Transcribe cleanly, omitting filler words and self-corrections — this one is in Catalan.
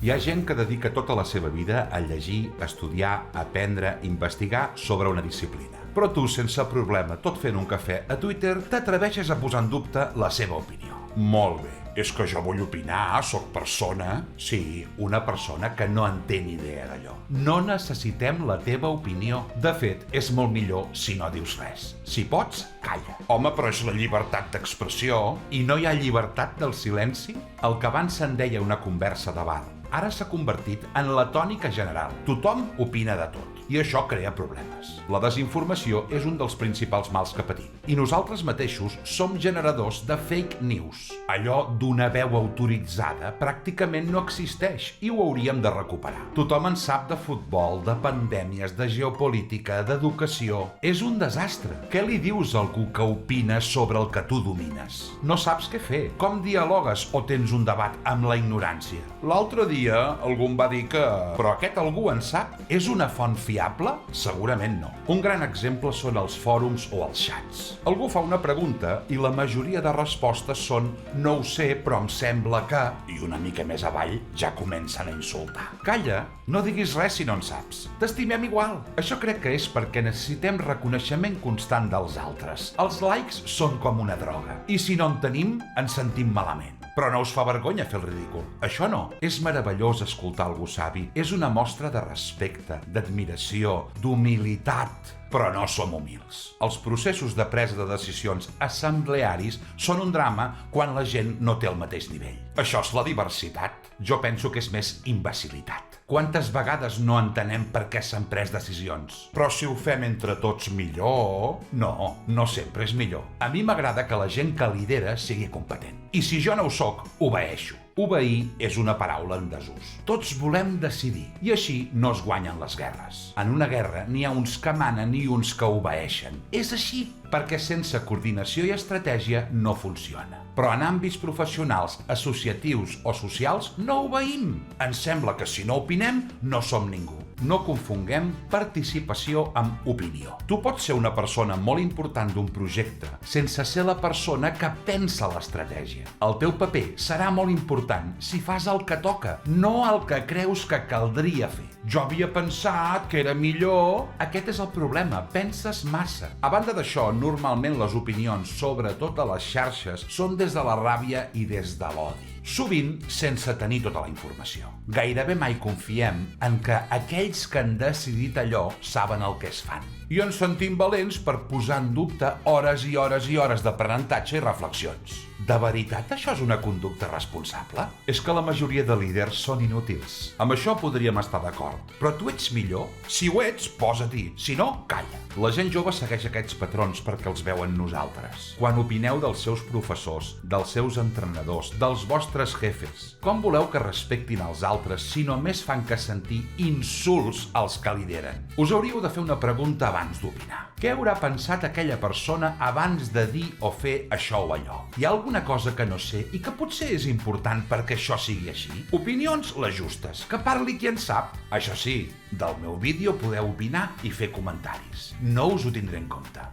Hi ha gent que dedica tota la seva vida a llegir, estudiar, aprendre, investigar sobre una disciplina. Però tu, sense problema, tot fent un cafè a Twitter, t'atreveixes a posar en dubte la seva opinió. Molt bé. És que jo vull opinar, sóc persona. Sí, una persona que no en té ni idea d'allò. No necessitem la teva opinió. De fet, és molt millor si no dius res. Si pots, calla. Home, però és la llibertat d'expressió. I no hi ha llibertat del silenci? El que abans se'n deia una conversa de bar, ara s'ha convertit en la tònica general. Tothom opina de tot. I això crea problemes. La desinformació és un dels principals mals que patim. I nosaltres mateixos som generadors de fake news. Allò d'una veu autoritzada pràcticament no existeix i ho hauríem de recuperar. Tothom en sap de futbol, de pandèmies, de geopolítica, d'educació. És un desastre. Què li dius a algú que opina sobre el que tu domines? No saps què fer. Com dialogues o tens un debat amb la ignorància? L'altre dia algú em va dir que... Però aquest algú en sap? És una font fiable? Segurament no. Un gran exemple són els fòrums o els xats. Algú fa una pregunta i la majoria de respostes són no ho sé, però em sembla que... I una mica més avall ja comencen a insultar. Calla, no diguis res si no en saps. T'estimem igual. Això crec que és perquè necessitem reconeixement constant dels altres. Els likes són com una droga. I si no en tenim, ens sentim malament. Però no us fa vergonya fer el ridícul. Això no. És meravellós escoltar algú savi. És una mostra de respecte, d'admiració, d'humilitat. Però no som humils. Els processos de presa de decisions assemblearis són un drama quan la gent no té el mateix nivell. Això és la diversitat. Jo penso que és més imbecilitat. Quantes vegades no entenem per què s'han pres decisions? Però si ho fem entre tots millor... No, no sempre és millor. A mi m'agrada que la gent que lidera sigui competent. I si jo no ho soc, obeeixo. Obeir és una paraula en desús. Tots volem decidir, i així no es guanyen les guerres. En una guerra n'hi ha uns que manen i uns que obeeixen. És així, perquè sense coordinació i estratègia no funciona. Però en àmbits professionals, associatius o socials no obeïm. Ens sembla que si no opinem, no som ningú. No confonguem participació amb opinió. Tu pots ser una persona molt important d'un projecte sense ser la persona que pensa l'estratègia. El teu paper serà molt important si fas el que toca, no el que creus que caldria fer. Jo havia pensat que era millor... Aquest és el problema, penses massa. A banda d'això, normalment les opinions, sobretot a les xarxes, són des de la ràbia i des de l'odi. Sovint sense tenir tota la informació. Gairebé mai confiem en que aquells que han decidit allò saben el que es fan. I ens sentim valents per posar en dubte hores i hores i hores d'aprenentatge i reflexions. De veritat això és una conducta responsable? És que la majoria de líders són inútils. Amb això podríem estar d'acord. Però tu ets millor? Si ho ets, posa-t'hi. Si no, calla. La gent jove segueix aquests patrons perquè els veuen nosaltres. Quan opineu dels seus professors, dels seus entrenadors, dels vostres jefes, com voleu que respectin els altres si només fan que sentir insults als que lideren? Us hauríeu de fer una pregunta abans d'opinar. Què haurà pensat aquella persona abans de dir o fer això o allò? Hi ha alguna cosa que no sé i que potser és important perquè això sigui així? Opinions les justes, que parli qui en sap. Això sí, del meu vídeo podeu opinar i fer comentaris. No us ho tindré en compte.